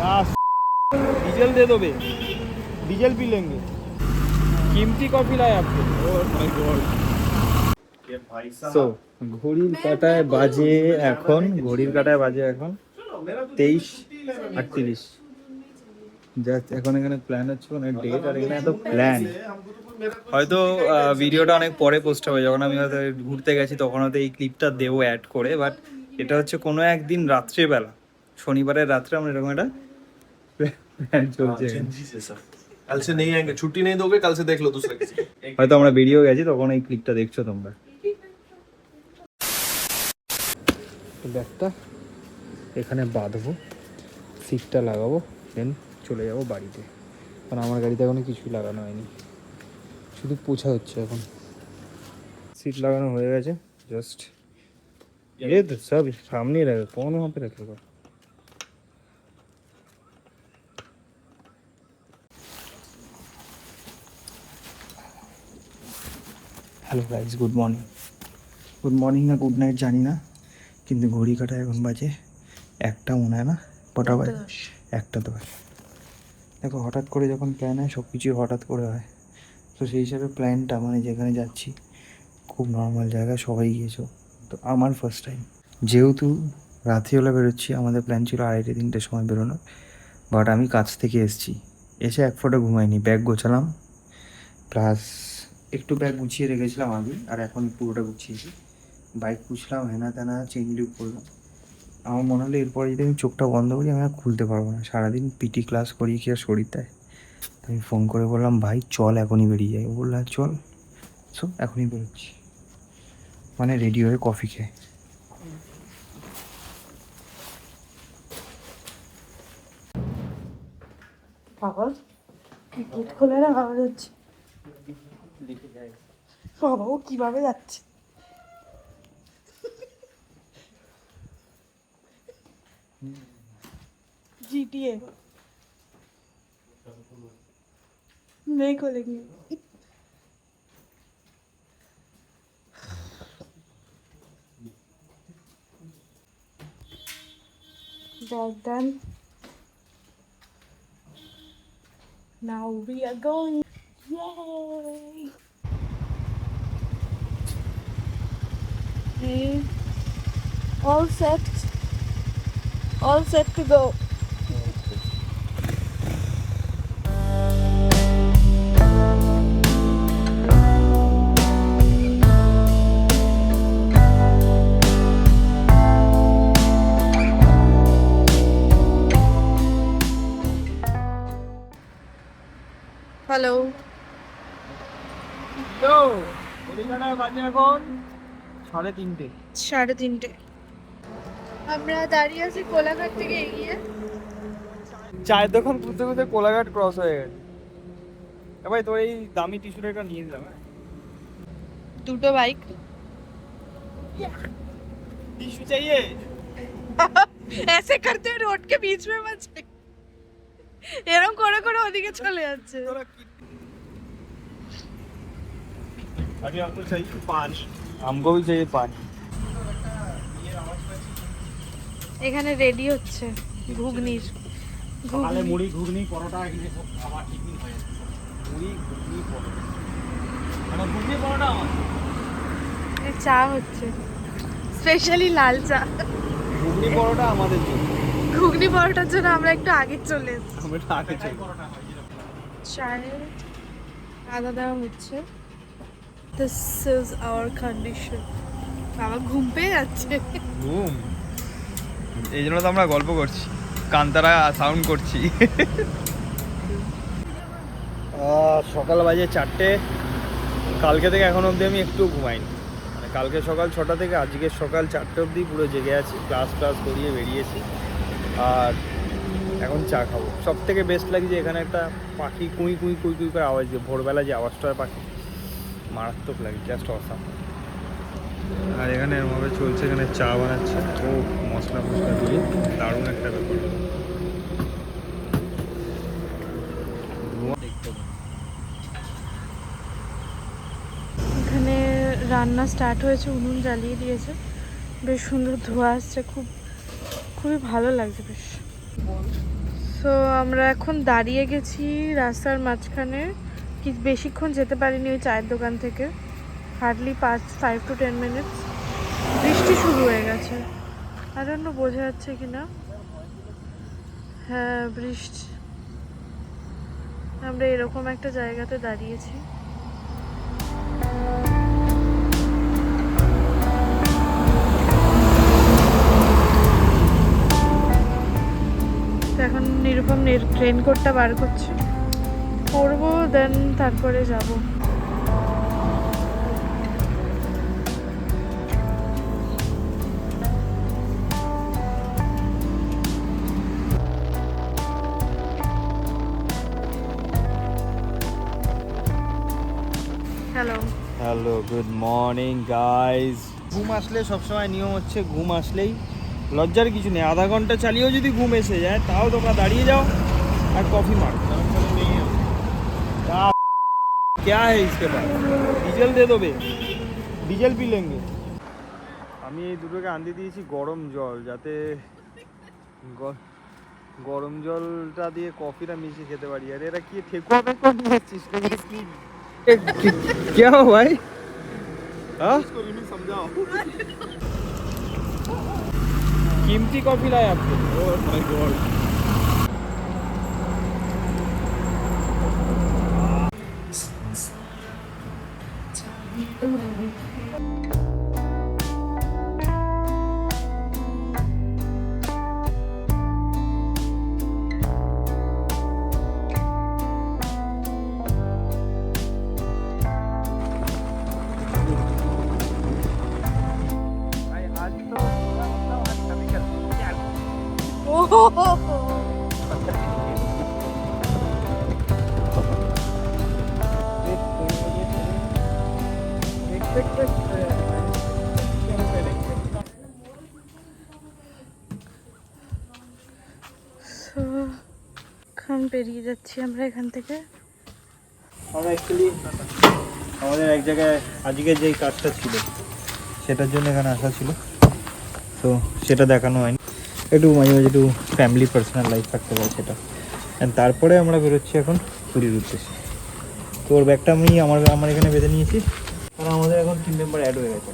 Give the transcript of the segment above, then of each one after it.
Diesel दे दो बे, diesel P लेंगे। कीमती कॉफी लाए आपको। Oh my God. सो ঘড়ির কাঁটায় বাজে এখন 23:38। জাস্ট এখন এখানে প্ল্যান হচ্ছে মানে ডেট আর এখানে এত প্ল্যান। হয়তো ভিডিওটা অনেক পরে পোস্ট হবে, যখন আমি হয়তো ঘুরতে গেছি তখন হয়তো এই ক্লিপটা দেবো অ্যাড করে। বাট এটা হচ্ছে কোনো একদিন রাত্রেবেলা, শনিবারের রাত্রে আমরা এরকম একটা প্ল্যান চলছে। कल से नहीं आएंगे, छुट्टी नहीं दोगे, कल से देख लो दूसरे किसी को। হয়তো আমরা বেরিয়েও গেছি তখন এই ক্লিপটা দেখছো তোমরা। ব্যাগটা এখানে বাঁধবো, সিটটা লাগাবো, দেন চলে যাবো বাড়িতে। কারণ আমার গাড়িতে এখনো কিছুই লাগানো হয়নি, শুধু পোছা হচ্ছে এখন। সিট লাগানো হয়ে গেছে, জাস্ট ये तो सब सामने ही रहेगा, कौन वहाँ पे रखेगा। Hello guys, good morning. Good morning না গুড নাইট জানি না, কিন্তু ঘড়ি কাটা এখন বাজে একটা, মনে হয় না কটা বাজে, 1:10। দেখো হঠাৎ করে যখন প্ল্যান হয় সব কিছুই হঠাৎ করে হয়। তো সেই হিসাবে প্ল্যানটা মানে যেখানে যাচ্ছি খুব নর্মাল জায়গা, সবাই গিয়েছো, তো আমার ফার্স্ট টাইম। যেহেতু রাত্রিবেলা বেরোচ্ছি, আমাদের প্ল্যান ছিল 2:30-3টের সময় বেরোনোর, বাট আমি কাছ থেকে এসেছি, এসে এক ফোঁটা ঘুমাইনি। ব্যাগ গোছালাম, প্লাস একটু ব্যাগ গুছিয়ে রেখেছিলাম আগে, আর এখন পুরোটা গুছিয়েছি। বাইক পুছলাম, হেনা তেনা চেঞ্জ লিপ করলাম। আমার মনে হলো এরপরে যদি আমি চোখটা বন্ধ করি আমি আর খুলতে পারবো না। সারাদিন পিটি ক্লাস করি কি আর শরীর দেয়। আমি ফোন করে বললাম ভাই চল এখনই বেরিয়ে যাই। ও বললো চল। সো এখনই বেরোচ্ছি, মানে রেডি হয়ে কফি খেয়ে। বাবা গেট খোলে না, আওয়াজ হচ্ছে। বাবা ও কিভাবে যাচ্ছে? GTA नहीं खोलेंगे। Bag done. Now we are going. Yay! Okay. All set. All set to go. Hello, তো ঘড়িকাটায় বাজে এখন 3:30। 3:30 আমরা দাঁড়িয়ে আছি কোলাঘাট থেকে এগিয়ে। চায়ের দোকান খুঁজতে খুঁজতে কোলাঘাট ক্রস হয়ে গেছে। ভাই তোর এই দামি টিস্যুটা একটা নিয়ে নিলাম। দুটো বাইক। টিস্যু চাইয়ে ऐसे करते हुए रोड के बीच में मत जाइए। এরকম করে করে ওদিকে চলে যাচ্ছে। अभी आपको चाहिए पाँच। हमको भी चाहिए पानी। এখানে রেডি হচ্ছে ঘুগনির। সকালে মুড়ি ঘুগনি পরোটা এখানে সব খাবার টিফিন হয়ে যায়। মুড়ি ঘুগনি পরোটা, মানে ঘুগনি পরোটা আমার। চা হচ্ছে, স্পেশালি লাল চা। ঘুগনি পরোটা আমাদের জন্য। ঘুগনি পরোটার জন্য আমরা একটু আগে চলে এসেছি। আমরা আগে চাই। চায়ে আদা দেওয়া হচ্ছে। This is our condition. বাবা ঘুম পেয়ে যাচ্ছে। ঘুম, এই জন্য তো আমরা গল্প করছি, কান্তারা সাউন্ড করছি। সকাল বাজে 4টে। কালকে থেকে এখন অবধি আমি একটু ঘুমাইনি, মানে কালকে সকাল 6টা থেকে আজকে সকাল 4টে অবধি পুরো জেগে আছি। ক্লাস করিয়ে বেরিয়েছি, আর এখন চা খাবো। সব থেকে বেস্ট লাগে যে এখানে একটা পাখি কুই কুই কুই কুই করে আওয়াজ দিয়ে, ভোরবেলা যে আওয়াজটা হয় পাখি, মারাত্মক লাগে, জাস্ট অসাম। আর এখানে এরমভাবে চলছে, এখানে চা বানাচ্ছে ও মশলা দিয়ে, দারুণ একটা ব্যাপার। এখানে রান্না স্টার্ট হয়েছে, উনুন জ্বালিয়ে দিয়েছে, বেশ সুন্দর ধোঁয়া আসছে, খুবই ভালো লাগছে বেশ। সো আমরা এখন দাঁড়িয়ে গেছি রাস্তার মাঝখানে, কি বেশিক্ষণ যেতে পারিনি ওই চায়ের দোকান থেকে, হার্ডলি 5 to 10 মিনিটস। বৃষ্টি শুরু হয়ে গেছে, আর অন্য বোঝা যাচ্ছে কিনা, হ্যাঁ বৃষ্টি। আমরা এরকম একটা জায়গাতে দাঁড়িয়েছি। তো এখন নিরুপম রেনকোটটা বার করছে, পরবো, দেন তারপরে যাব। Hello, hello, good morning guys. ঘুম আসলে সবসময় নিয়ম হচ্ছে, ঘুম আসলেই লজ্জার কিছু নেই, আধা ঘন্টা চালিয়েও যদি ঘুম এসে যায় তাও তোমরা দাঁড়িয়ে যাও আর কফি মার। क्या है इसके बाद? ডিজেল দে দেবে, ডিজেল পি লেঙ্গে। আমি এই দুটোকে আনতে দিয়েছি গরম জল, যাতে গরম জলটা দিয়ে কফিটা মিশিয়ে খেতে পারি। আর এরা কি ঠেকুয়া বেকুয়া নিয়ে যাচ্ছিস কি? क्या हो भाई? हाँ? समझाओ। कीमती कॉफी लाए आपको? Oh my God. भाई आज तो आज कभी कर খান পেরিয়ে যাচ্ছি আমরা এখান থেকে। আমরা অ্যাকচুয়ালি আমাদের এক জায়গায় আজকে যেই কাজটা ছিল সেটার জন্য এখানে আসা ছিল, তো সেটা দেখানো হয়নি। একটু মাঝে মাঝে একটু ফ্যামিলি পার্সোনাল লাইফ থাকতে পারে সেটা। অ্যান্ড তারপরে আমরা বেরোচ্ছি এখন পুরীর উদ্দেশ্যে। তো ওর ব্যাগটা আমি আমার এখানে বেঁধে নিয়েছি, কারণ আমাদের এখন 3 মেম্বার অ্যাড হয়ে গেছে।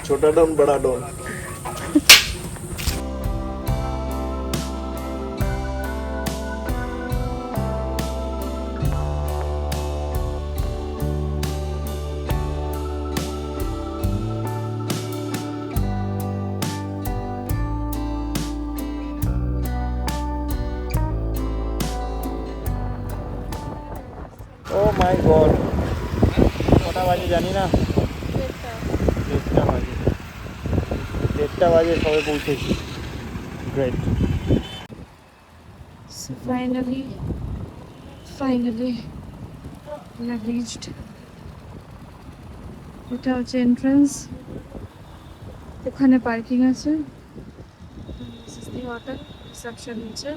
छोटा डॉन बड़ा डॉन। ও মাই গড, কটা বাজে জানি না, 1:30 বাজে সবে পৌঁছেছি। Great. So finally we have reached. এটা হচ্ছে এন্ট্রান্স, ওখানে পার্কিং আছে। This is the hotel, reception নিচে।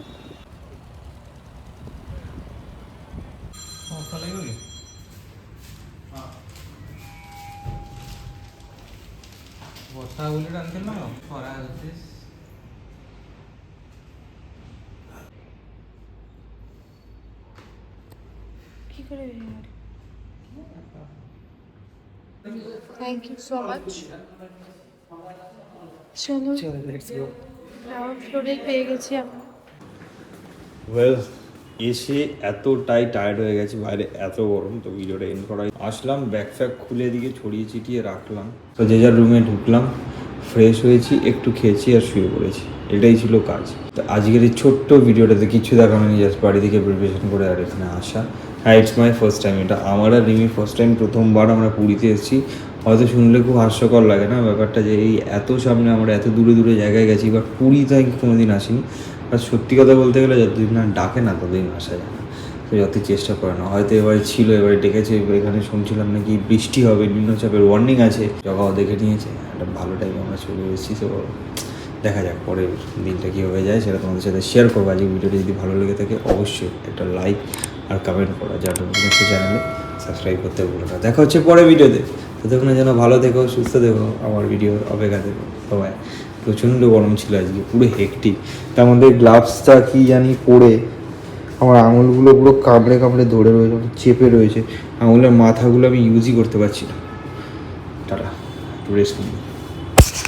ବର୍ଷା ବୋଲି ରାନ୍ଧିଥିଲ ନା ଖରା ହେଉଛି। কি করে? Thank you so much. চলো লেটস গো। গ্রাউন্ড ফ্লোরে পেয়ে গেছি আমরা। ওয়েল, এসে এতটাই টায়ার্ড হয়ে গেছি, বাইরে এত গরম, তো ভিডিওটা এন্ড করা। আসলাম, ব্যাগ ফ্যাগ খুলে দিকে ছড়িয়ে ছিটিয়ে রাখলাম, তো যে যার রুমে ঢুকলাম, ফ্রেশ হয়েছি, একটু খেয়েছি আর শুয়ে পড়েছি। এটাই ছিল কাজ। তো আজকের এই ছোট্ট ভিডিওটাতে কিছু দেখানো নেই, জাস্ট বাড়ি থেকে প্রিপারেশন করে আর এখানে আসা। হ্যাঁ, ইটস মাই ফার্স্ট টাইম, এটা আমার আর রিমি ফার্স্ট টাইম, প্রথমবার আমরা পুরীতে এসেছি। হয়তো শুনলে খুব হাস্যকর লাগে না ব্যাপারটা, যে এই এত সামনে আমরা এত দূরে দূরে জায়গায় গেছি, বাট পুরীতে কোনোদিন আসিনি। আর সত্যি কথা বলতে গেলে যতদিন না ডাকে না ততদিন আসা যায় না, তো যতই চেষ্টা করে না। হয়তো এবারে ছিল, এবারে ডেকেছে, এখানে শুনছিলাম নাকি বৃষ্টি হবে, নিম্নচাপের ওয়ার্নিং আছে, জগাও দেখে নিয়েছে, একটা ভালো টাইম আমরা চলে এসেছি। তো দেখা যাক পরের দিনটা কীভাবে যায়, সেটা তোমাদের সাথে শেয়ার করবো। আজকে ভিডিওটা যদি ভালো লেগে থাকে অবশ্যই একটা লাইক আর কমেন্ট করা, যারা নতুন হচ্ছে চ্যানেলে সাবস্ক্রাইব করতে ভুলো না। দেখা হচ্ছে পরের ভিডিওতে, ততক্ষণে যেন ভালো থেকো, সুস্থ থেকো, আমার ভিডিওর অপেক্ষা থেকো। বাই। প্রচণ্ড গরম ছিল আজকে, পুরো হেকটিক। তার মধ্যে গ্লাভসটা কি জানি পরে আমার আঙুলগুলো পুরো কামড়ে কামড়ে ধরে রয়েছে, চেপে রয়েছে আঙুলের মাথাগুলো, আমি ইউজই করতে পারছি না। টাটা, একটু রেস্ট নিই।